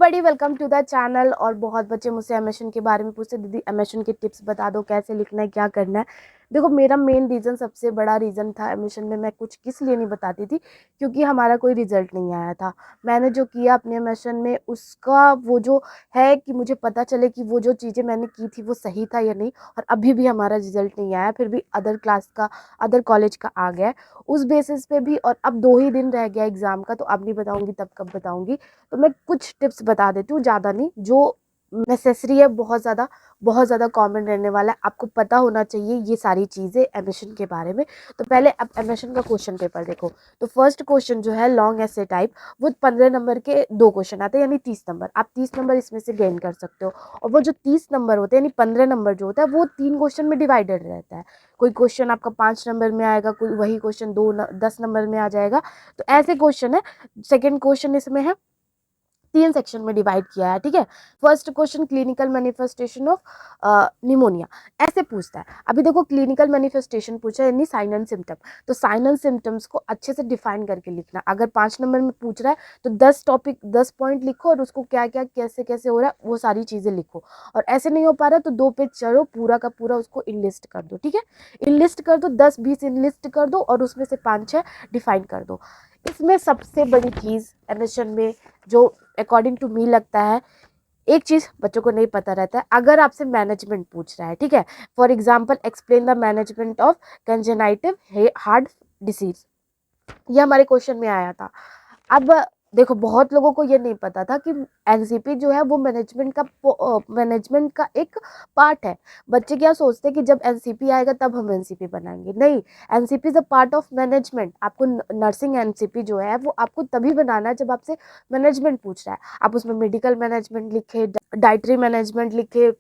Buddy welcome to the channel. और बहुत बच्चे मुझसे एमएशन के बारे में पूछते, दीदी एमएशन के टिप्स बता दो, कैसे लिखना है, क्या करना है। देखो, मेरा मेन रीज़न, सबसे बड़ा रीज़न था एमएशन में मैं कुछ किस लिए नहीं बताती थी, क्योंकि हमारा कोई रिजल्ट नहीं आया था। मैंने जो किया अपने एमएशन में, उसका वो जो है कि मुझे पता चले कि वो जो चीज़ें मैंने की थी वो सही था या नहीं। और अभी भी हमारा रिजल्ट नहीं आया, फिर भी अदर कॉलेज का आ गया है। उस बेसिस पे भी, और अब 2 ही दिन रह गया एग्ज़ाम का, तो अब नहीं बताऊँगी तब कब बताऊँगी। तो मैं कुछ टिप्स बता देती हूँ, ज़्यादा नहीं, जो नेसेसरी है, बहुत ज़्यादा कॉमन रहने वाला है। आपको पता होना चाहिए ये सारी चीज़ें एमिशन के बारे में। तो पहले अब एमिशन का क्वेश्चन पेपर देखो। तो फर्स्ट क्वेश्चन जो है लॉन्ग ऐसे टाइप, वो 15 नंबर के 2 क्वेश्चन आते हैं, यानी 30 नंबर। आप 30 नंबर इसमें से गेन कर सकते हो। और वो जो 30 नंबर होते हैं, यानी 15 नंबर जो होता है, वो 3 क्वेश्चन में डिवाइडेड रहता है। कोई क्वेश्चन आपका 5 नंबर में आएगा, कोई वही क्वेश्चन 10 नंबर में आ जाएगा। तो ऐसे क्वेश्चन है। सेकेंड क्वेश्चन इसमें है, 3 सेक्शन में डिवाइड किया है, ठीक है। First question, clinical manifestation of pneumonia, ऐसे पूछता है। अभी देखो, क्लिनिकल मैनिफेस्टेशन पूछा है, यानी साइन एंड सिम्टम। तो साइन एंड सिम्टम्स को अच्छे से डिफाइन करके लिखना। अगर 5 नंबर में पूछ रहा है तो 10 पॉइंट लिखो, और उसको क्या क्या कैसे कैसे हो रहा है वो सारी चीज़ें लिखो। और ऐसे नहीं हो पा रहा तो 2 पेज चढ़ो, पूरा का पूरा उसको इनलिस्ट कर दो, ठीक है। इनलिस्ट कर दो, 10-20 इनलिस्ट कर दो, और उसमें से 5-6 डिफाइन कर दो। इसमें सबसे बड़ी चीज़ एमिशन में, जो अकॉर्डिंग टू मी लगता है, एक चीज़ बच्चों को नहीं पता रहता है। अगर आपसे मैनेजमेंट पूछ रहा है, ठीक है, for example explain the management of congenital heart disease, ये हमारे क्वेश्चन में आया था। अब देखो, बहुत लोगों को ये नहीं पता था कि एनसीपी जो है वो मैनेजमेंट का एक पार्ट है। बच्चे क्या सोचते हैं कि जब एनसीपी आएगा तब हम एनसीपी बनाएंगे। नहीं, NCP is a part of management. आपको नर्सिंग एनसीपी जो है वो आपको तभी बनाना है जब आपसे मैनेजमेंट पूछ रहा है। आप उसमें मेडिकल मैनेजमेंट लिखे, डाइटरी मैनेजमेंट लिखे,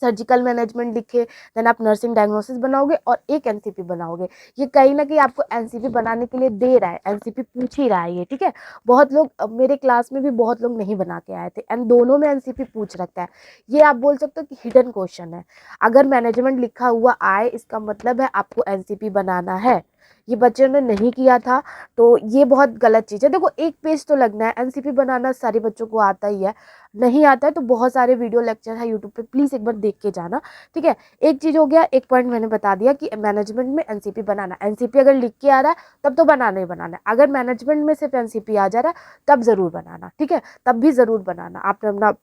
सर्जिकल मैनेजमेंट लिखे, देन आप नर्सिंग डायग्नोसिस बनाओगे और एक एनसीपी बनाओगे। ये कहीं ना कहीं आपको एनसीपी बनाने के लिए दे रहा है, एनसीपी पूछ ही रहा है ये, ठीक है। बहुत लोग, मेरे क्लास में भी बहुत लोग नहीं बना के आए थे, एंड दोनों में एनसीपी पूछ रखता है। ये आप बोल सकते हो कि हिडन क्वेश्चन है। अगर मैनेजमेंट लिखा हुआ आए, इसका मतलब है आपको एनसीपी बनाना है। ये बच्चों ने नहीं किया था, तो ये बहुत गलत चीज़ है। देखो, एक पेज तो लगना है, एनसीपी बनाना सारे बच्चों को आता ही है। नहीं आता है तो बहुत सारे वीडियो लेक्चर है यूट्यूब पे, प्लीज़ एक बार देख के जाना, ठीक है। एक चीज़ हो गया, एक पॉइंट मैंने बता दिया कि मैनेजमेंट में एनसीपी बनाना। एनसीपी अगर लिख के आ रहा है तब तो बनाना ही बनाना है। अगर मैनेजमेंट में सिर्फ एनसीपी आ जा रहा है तब ज़रूर बनाना, ठीक है, तब भी ज़रूर बनाना। आपने अपना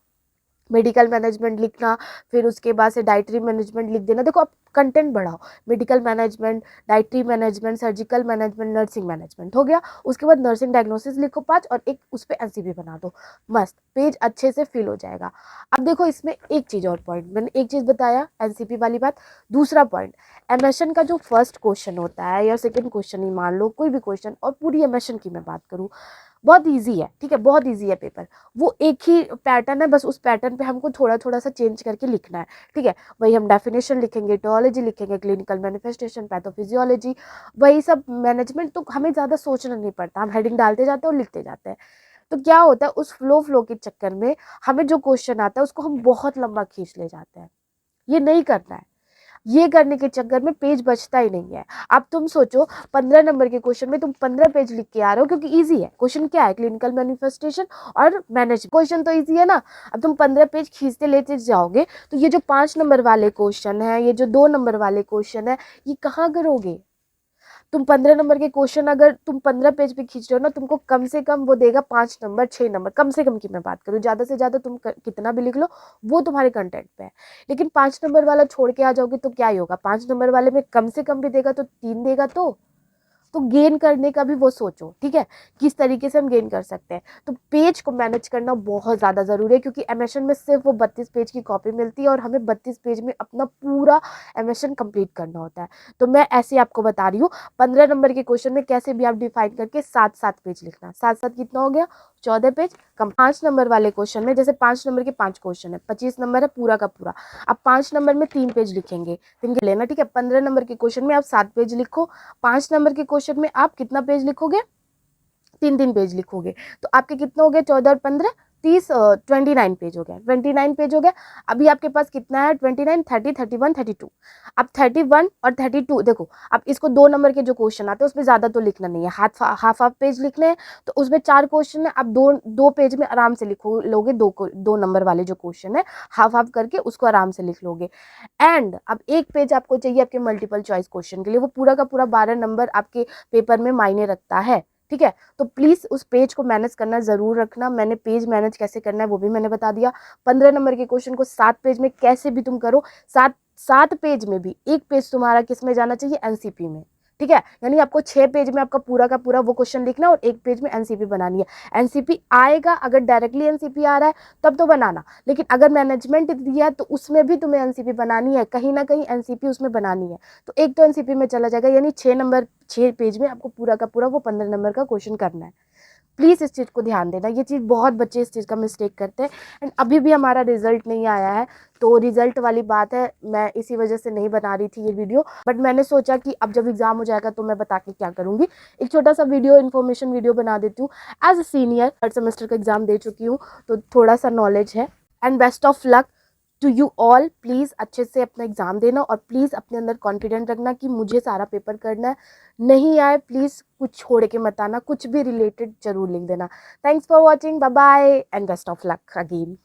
मेडिकल मैनेजमेंट लिखना, फिर उसके बाद से डाइटरी मैनेजमेंट लिख देना। देखो, आप कंटेंट बढ़ाओ, medical management, dietary management, surgical management, nursing management हो गया। उसके बाद नर्सिंग डायग्नोसिस लिखो 5, और एक उस पर एनसीपी बना दो, मस्त पेज अच्छे से फिल हो जाएगा। अब देखो, इसमें एक चीज़ और पॉइंट, मैंने एक चीज़ बताया एनसीपी वाली बात। दूसरा पॉइंट, एमएशन का जो फर्स्ट क्वेश्चन होता है या सेकेंड क्वेश्चन ही मान लो, कोई भी क्वेश्चन, और पूरी एमएशन की मैं बात करूँ, बहुत इजी है, ठीक है, बहुत इजी है पेपर। वो एक ही पैटर्न है, बस उस पैटर्न पे हमको थोड़ा थोड़ा सा चेंज करके लिखना है, ठीक है। वही हम डेफिनेशन लिखेंगे, टियोलॉजी लिखेंगे, क्लिनिकल मैनिफेस्टेशन, पैथोफिजियोलॉजी, वही सब मैनेजमेंट। तो हमें ज़्यादा सोचना नहीं पड़ता, हम हेडिंग डालते जाते हैं और लिखते जाते हैं। तो क्या होता है, उस फ्लो के चक्कर में हमें जो क्वेश्चन आता है उसको हम बहुत लंबा खींच ले जाते हैं। ये नहीं करना है। ये करने के चक्कर में पेज बचता ही नहीं है। अब तुम सोचो, 15 नंबर के क्वेश्चन में तुम 15 पेज लिख के आ रहे हो, क्योंकि इजी है क्वेश्चन। क्या है, क्लिनिकल मैनिफेस्टेशन और मैनेज, क्वेश्चन तो इजी है ना। अब तुम 15 पेज खींचते लेते जाओगे तो ये जो 5 नंबर वाले क्वेश्चन है, ये जो 2 नंबर वाले क्वेश्चन है, ये कहाँ करोगे तुम। 15 नंबर के क्वेश्चन अगर तुम 15 पेज पे खींच रहे हो ना, तुमको कम से कम वो देगा 5 नंबर 6 नंबर, कम से कम की मैं बात करूँ। ज़्यादा से ज़्यादा तुम कितना भी लिख लो, वो तुम्हारे कंटेंट पे है। लेकिन 5 नंबर वाला छोड़ के आ जाओगे तो क्या ही होगा। 5 नंबर वाले में कम से कम भी देगा तो 3 देगा। तो गेन करने का भी वो सोचो, ठीक है, किस तरीके से हम गेन कर सकते हैं। तो पेज को मैनेज करना बहुत ज़्यादा ज़रूरी है, क्योंकि एमएशन में सिर्फ वो 32 पेज की कॉपी मिलती है, और हमें 32 पेज में अपना पूरा एमएशन कंप्लीट करना होता है। तो मैं ऐसे आपको बता रही हूँ, 15 नंबर के क्वेश्चन में कैसे भी आप डिफाइन करके 7-7 पेज लिखना। 7-7 कितना हो गया, 14 पेज कम। 5 नंबर वाले क्वेश्चन में, जैसे 5 नंबर के 5 क्वेश्चन है, 25 नंबर है पूरा का पूरा। अब 5 नंबर में 3 पेज लिखेंगे, 3 के लेना, ठीक है। 15 नंबर के क्वेश्चन में आप 7 पेज लिखो। 5 नंबर के क्वेश्चन में आप कितना पेज लिखोगे, 3-3 पेज लिखोगे। तो आपके कितना हो गया, 14 और 15, 29 पेज हो गया, 29 पेज हो गया। अभी आपके पास कितना है, 29, 30, 31, 32। अब 31 और 32 देखो, अब इसको 2 नंबर के जो क्वेश्चन आते हैं उसमें ज़्यादा तो लिखना नहीं है, हाफ पेज लिखने हैं। तो उसमें 4 क्वेश्चन है, अब दो पेज में आराम से लिखो लोगे, 2 नंबर वाले जो क्वेश्चन है हाफ करके उसको आराम से लिख लोगे। एंड अब 1 पेज आपको चाहिए आपके मल्टीपल चॉइस क्वेश्चन के लिए, वो पूरा का पूरा 12 नंबर आपके पेपर में मायने रखता है, ठीक है। तो प्लीज़ उस पेज को मैनेज करना ज़रूर रखना। मैंने पेज मैनेज कैसे करना है वो भी मैंने बता दिया। 15 नंबर के क्वेश्चन को 7 पेज में कैसे भी तुम करो, 7 पेज में भी 1 पेज तुम्हारा किस में जाना चाहिए, एनसीपी में, ठीक है। यानी आपको 6 पेज में आपका पूरा का पूरा वो क्वेश्चन लिखना और 1 पेज में एनसीपी बनानी है। एनसीपी आएगा, अगर डायरेक्टली एनसीपी आ रहा है तब तो बनाना, लेकिन अगर मैनेजमेंट दिया है तो उसमें भी तुम्हें एनसीपी बनानी है, कहीं ना कहीं एनसीपी उसमें बनानी है। तो एक तो एनसीपी में चला जाएगा, यानी 6 पेज में आपको पूरा का पूरा वो 15 नंबर का क्वेश्चन करना है। प्लीज़ इस चीज़ को ध्यान देना, ये चीज़ बहुत बच्चे इस चीज़ का मिस्टेक करते हैं। एंड अभी भी हमारा रिजल्ट नहीं आया है, तो रिजल्ट वाली बात है, मैं इसी वजह से नहीं बना रही थी ये वीडियो। बट मैंने सोचा कि अब जब एग्जाम हो जाएगा तो मैं बता के क्या करूँगी, एक छोटा सा वीडियो, इन्फॉर्मेशन वीडियो बना देती हूँ। As a senior 3rd semester का एग्जाम दे चुकी हूँ, तो थोड़ा सा नॉलेज है। And best of luck to you all. Please अच्छे से अपना एग्ज़ाम देना और प्लीज़ अपने अंदर कॉन्फिडेंट रखना कि मुझे सारा पेपर करना है। नहीं आए प्लीज़ कुछ छोड़ के मत आना, कुछ भी रिलेटेड जरूर लिख देना। Thanks for watching, bye bye and best of luck again.